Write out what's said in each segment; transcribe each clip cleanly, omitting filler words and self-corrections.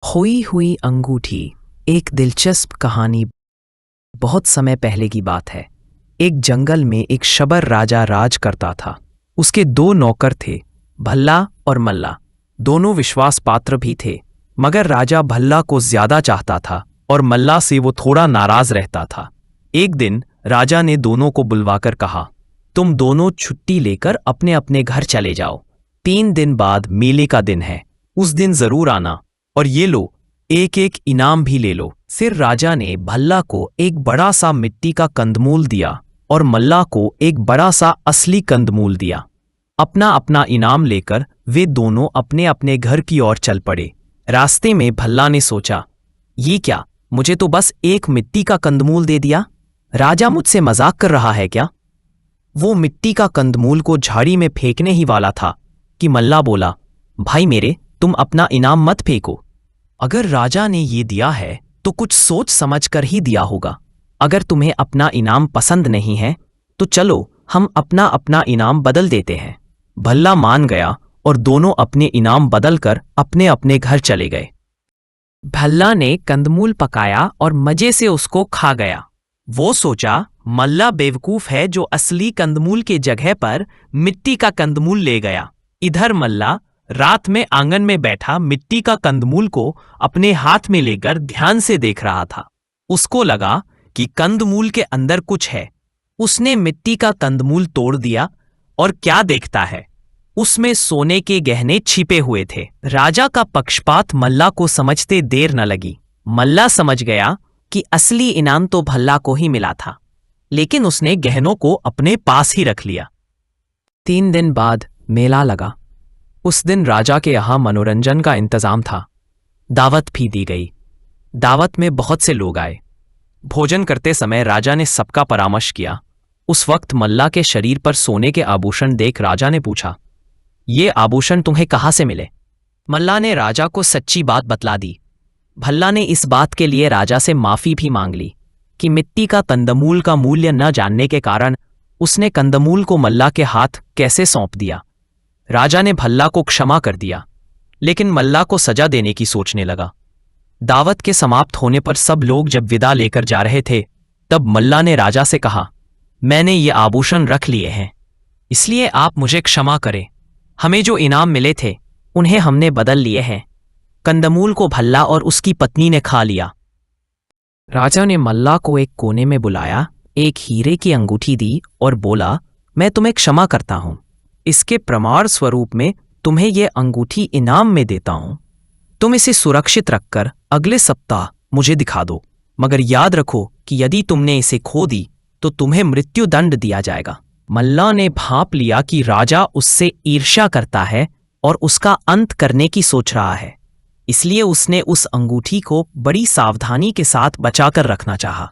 खोई हुई अंगूठी। एक दिलचस्प कहानी। बहुत समय पहले की बात है। एक जंगल में एक शबर राजा राज करता था। उसके दो नौकर थे, भल्ला और मल्ला। दोनों विश्वास पात्र भी थे, मगर राजा भल्ला को ज्यादा चाहता था और मल्ला से वो थोड़ा नाराज रहता था। एक दिन राजा ने दोनों को बुलवाकर कहा, तुम दोनों छुट्टी लेकर अपने अपने घर चले जाओ। 3 दिन बाद मेले का दिन है, उस दिन जरूर आना, और ये लो, एक एक इनाम भी ले लो। फिर राजा ने भल्ला को एक बड़ा सा मिट्टी का कंदमूल दिया और मल्ला को एक बड़ा सा असली कंदमूल दिया। अपना अपना इनाम लेकर वे दोनों अपने अपने घर की ओर चल पड़े। रास्ते में भल्ला ने सोचा, ये क्या, मुझे तो बस एक मिट्टी का कंदमूल दे दिया। राजा मुझसे मजाक कर रहा है क्या? वो मिट्टी का कंदमूल को झाड़ी में फेंकने ही वाला था कि मल्ला बोला, भाई मेरे, तुम अपना इनाम मत फेंको। अगर राजा ने ये दिया है तो कुछ सोच समझ कर ही दिया होगा। अगर तुम्हें अपना इनाम पसंद नहीं है तो चलो हम अपना अपना इनाम बदल देते हैं। भल्ला मान गया और दोनों अपने इनाम बदलकर अपने अपने घर चले गए। भल्ला ने कंदमूल पकाया और मजे से उसको खा गया। वो सोचा, मल्ला बेवकूफ है जो असली कंदमूल के जगह पर मिट्टी का कंदमूल ले गया। इधर मल्ला रात में आंगन में बैठा मिट्टी का कंदमूल को अपने हाथ में लेकर ध्यान से देख रहा था। उसको लगा कि कंदमूल के अंदर कुछ है। उसने मिट्टी का कंदमूल तोड़ दिया और क्या देखता है, उसमें सोने के गहने छिपे हुए थे। राजा का पक्षपात मल्ला को समझते देर न लगी। मल्ला समझ गया कि असली इनाम तो भल्ला को ही मिला था, लेकिन उसने गहनों को अपने पास ही रख लिया। 3 दिन बाद मेला लगा। उस दिन राजा के यहाँ मनोरंजन का इंतजाम था। दावत भी दी गई। दावत में बहुत से लोग आए। भोजन करते समय राजा ने सबका परामर्श किया। उस वक्त मल्ला के शरीर पर सोने के आभूषण देख राजा ने पूछा, ये आभूषण तुम्हें कहाँ से मिले? मल्ला ने राजा को सच्ची बात बतला दी। भल्ला ने इस बात के लिए राजा से माफी भी मांग ली कि मिट्टी का कंदमूल का मूल्य न जानने के कारण उसने कंदमूल को मल्ला के हाथ कैसे सौंप दिया। राजा ने भल्ला को क्षमा कर दिया, लेकिन मल्ला को सजा देने की सोचने लगा। दावत के समाप्त होने पर सब लोग जब विदा लेकर जा रहे थे, तब मल्ला ने राजा से कहा, मैंने ये आभूषण रख लिए हैं, इसलिए आप मुझे क्षमा करें। हमें जो इनाम मिले थे उन्हें हमने बदल लिए हैं। कंदमूल को भल्ला और उसकी पत्नी ने खा लिया। राजा ने मल्ला को एक कोने में बुलाया, एक हीरे की अंगूठी दी और बोला, मैं तुम्हें क्षमा करता हूं। इसके प्रमाण स्वरूप में तुम्हें यह अंगूठी इनाम में देता हूं। तुम इसे सुरक्षित रखकर अगले सप्ताह मुझे दिखा दो, मगर याद रखो कि यदि तुमने इसे खो दी तो तुम्हें मृत्यु दंड दिया जाएगा। मल्ला ने भांप लिया कि राजा उससे ईर्ष्या करता है और उसका अंत करने की सोच रहा है, इसलिए उसने उस अंगूठी को बड़ी सावधानी के साथ बचाकर रखना चाहा,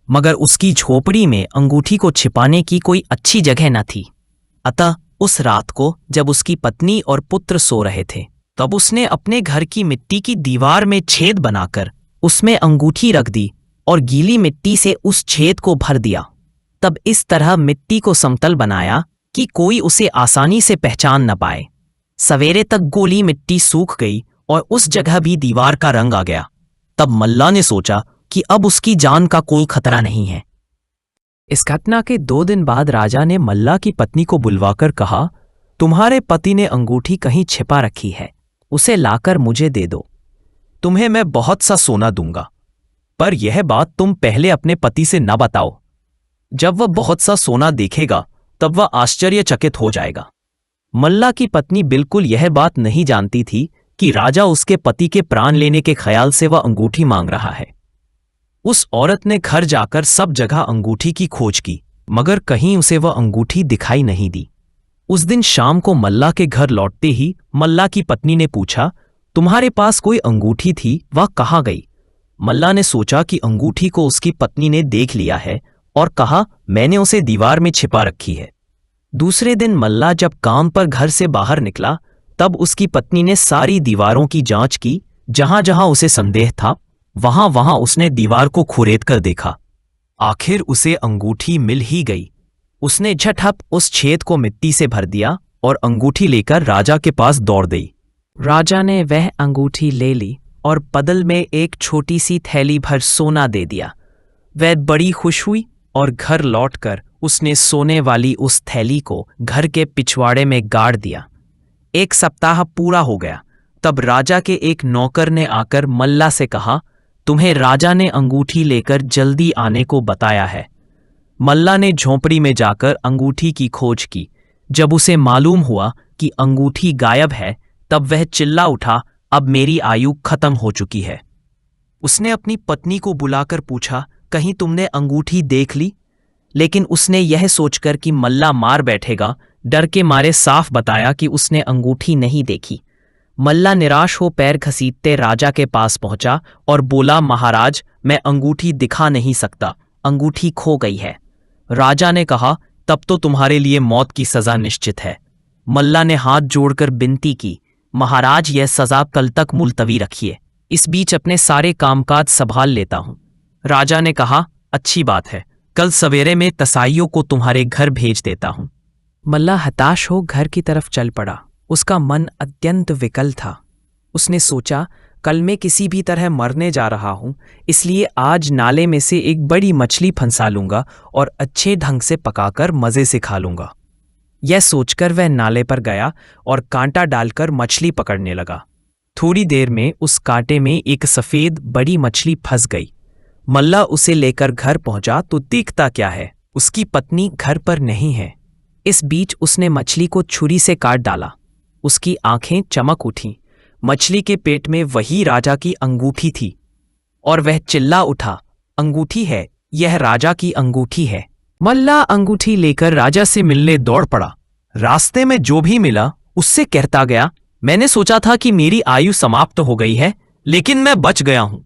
मगर उसकी झोपड़ी में अंगूठी को छिपाने की कोई अच्छी जगह न थी। अतः उस रात को जब उसकी पत्नी और पुत्र सो रहे थे, तब उसने अपने घर की मिट्टी की दीवार में छेद बनाकर उसमें अंगूठी रख दी और गीली मिट्टी से उस छेद को भर दिया। तब इस तरह मिट्टी को समतल बनाया कि कोई उसे आसानी से पहचान न पाए। सवेरे तक गोली मिट्टी सूख गई और उस जगह भी दीवार का रंग आ गया। तब मल्ला ने सोचा कि अब उसकी जान का कोई खतरा नहीं है। इस घटना के 2 दिन बाद राजा ने मल्ला की पत्नी को बुलवाकर कहा, तुम्हारे पति ने अंगूठी कहीं छिपा रखी है, उसे लाकर मुझे दे दो। तुम्हें मैं बहुत सा सोना दूंगा, पर यह बात तुम पहले अपने पति से न बताओ। जब वह बहुत सा सोना देखेगा तब वह आश्चर्यचकित हो जाएगा। मल्ला की पत्नी बिल्कुल यह बात नहीं जानती थी कि राजा उसके पति के प्राण लेने के ख्याल से वह अंगूठी मांग रहा है। उस औरत ने घर जाकर सब जगह अंगूठी की खोज की, मगर कहीं उसे वह अंगूठी दिखाई नहीं दी। उस दिन शाम को मल्ला के घर लौटते ही मल्ला की पत्नी ने पूछा, तुम्हारे पास कोई अंगूठी थी, वह कहाँ गई? मल्ला ने सोचा कि अंगूठी को उसकी पत्नी ने देख लिया है और कहा, मैंने उसे दीवार में छिपा रखी है। दूसरे दिन मल्ला जब काम पर घर से बाहर निकला, तब उसकी पत्नी ने सारी दीवारों की जांच की। जहां जहां उसे संदेह था वहां वहां उसने दीवार को खुरेद कर देखा। आखिर उसे अंगूठी मिल ही गई। उसने झटहप उस छेद को मिट्टी से भर दिया और अंगूठी लेकर राजा के पास दौड़ गई। राजा ने वह अंगूठी ले ली और बदल में एक छोटी सी थैली भर सोना दे दिया। वह बड़ी खुश हुई और घर लौटकर उसने सोने वाली उस थैली को घर के पिछवाड़े में गाड़ दिया। 1 सप्ताह पूरा हो गया, तब राजा के एक नौकर ने आकर मल्ला से कहा, तुम्हें राजा ने अंगूठी लेकर जल्दी आने को बताया है। मल्ला ने झोंपड़ी में जाकर अंगूठी की खोज की। जब उसे मालूम हुआ कि अंगूठी गायब है, तब वह चिल्ला उठा, अब मेरी आयु खत्म हो चुकी है। उसने अपनी पत्नी को बुलाकर पूछा, कहीं तुमने अंगूठी देख ली? लेकिन उसने यह सोचकर कि मल्ला मार बैठेगा, डर के मारे साफ बताया कि उसने अंगूठी नहीं देखी। मल्ला निराश हो पैर घसीटते राजा के पास पहुंचा और बोला, महाराज, मैं अंगूठी दिखा नहीं सकता, अंगूठी खो गई है। राजा ने कहा, तब तो तुम्हारे लिए मौत की सजा निश्चित है। मल्ला ने हाथ जोड़कर विनती की, महाराज, यह सजा कल तक मुलतवी रखिए, इस बीच अपने सारे कामकाज संभाल लेता हूं। राजा ने कहा, अच्छी बात है, कल सवेरे में तसाइयों को तुम्हारे घर भेज देता हूं। मल्ला हताश हो घर की तरफ चल पड़ा। उसका मन अत्यंत विकल था। उसने सोचा, कल मैं किसी भी तरह मरने जा रहा हूं, इसलिए आज नाले में से एक बड़ी मछली फंसा लूंगा और अच्छे ढंग से पकाकर मजे से खा लूंगा। यह सोचकर वह नाले पर गया और कांटा डालकर मछली पकड़ने लगा। थोड़ी देर में उस कांटे में एक सफेद बड़ी मछली फंस गई। मल्ला उसे लेकर घर पहुंचा तो दिखता क्या है, उसकी पत्नी घर पर नहीं है। इस बीच उसने मछली को छुरी से काट डाला। उसकी आंखें चमक उठीं। मछली के पेट में वही राजा की अंगूठी थी और वह चिल्ला उठा, अंगूठी है, यह राजा की अंगूठी है। मल्ला अंगूठी लेकर राजा से मिलने दौड़ पड़ा। रास्ते में जो भी मिला उससे कहता गया, मैंने सोचा था कि मेरी आयु समाप्त हो गई है, लेकिन मैं बच गया हूं।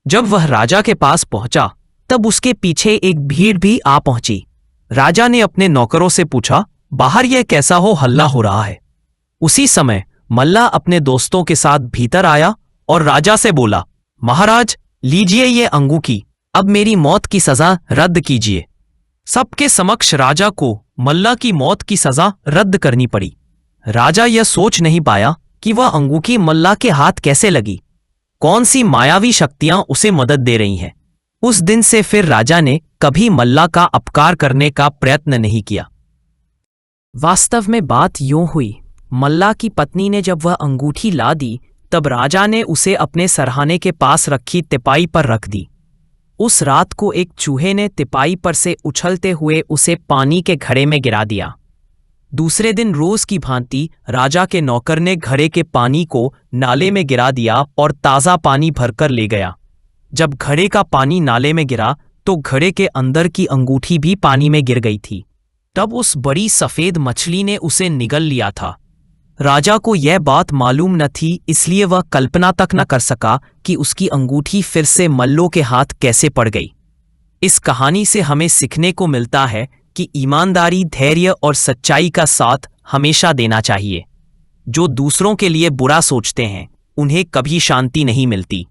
जब वह राजा के पास पहुंचा, तब उसके पीछे एक भीड़ भी आ पहुंची। राजा ने अपने नौकरों से पूछा, बाहर यह कैसा हो हल्ला हो रहा है? उसी समय मल्ला अपने दोस्तों के साथ भीतर आया और राजा से बोला, महाराज, लीजिए ये अंगूठी, अब मेरी मौत की सजा रद्द कीजिए। सबके समक्ष राजा को मल्ला की मौत की सजा रद्द करनी पड़ी। राजा यह सोच नहीं पाया कि वह अंगूठी मल्ला के हाथ कैसे लगी, कौन सी मायावी शक्तियां उसे मदद दे रही हैं। उस दिन से फिर राजा ने कभी मल्ला का अपकार करने का प्रयत्न नहीं किया। वास्तव में बात यूं हुई, मल्ला की पत्नी ने जब वह अंगूठी ला दी, तब राजा ने उसे अपने सरहाने के पास रखी तिपाई पर रख दी। उस रात को एक चूहे ने तिपाई पर से उछलते हुए उसे पानी के घड़े में गिरा दिया। दूसरे दिन रोज की भांति राजा के नौकर ने घड़े के पानी को नाले में गिरा दिया और ताज़ा पानी भरकर ले गया। जब घड़े का पानी नाले में गिरा तो घड़े के अंदर की अंगूठी भी पानी में गिर गई थी। तब उस बड़ी सफेद मछली ने उसे निगल लिया था। राजा को यह बात मालूम न थी, इसलिए वह कल्पना तक न कर सका कि उसकी अंगूठी फिर से मल्लों के हाथ कैसे पड़ गई। इस कहानी से हमें सीखने को मिलता है कि ईमानदारी, धैर्य और सच्चाई का साथ हमेशा देना चाहिए। जो दूसरों के लिए बुरा सोचते हैं उन्हें कभी शांति नहीं मिलती,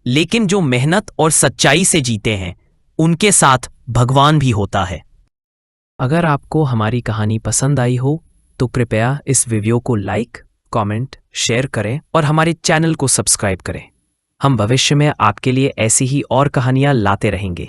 लेकिन जो मेहनत और सच्चाई से जीते हैं उनके साथ भगवान भी होता है। अगर आपको हमारी कहानी पसंद आई हो तो कृपया इस वीडियो को लाइक, कमेंट, शेयर करें और हमारे चैनल को सब्सक्राइब करें। हम भविष्य में आपके लिए ऐसी ही और कहानियां लाते रहेंगे।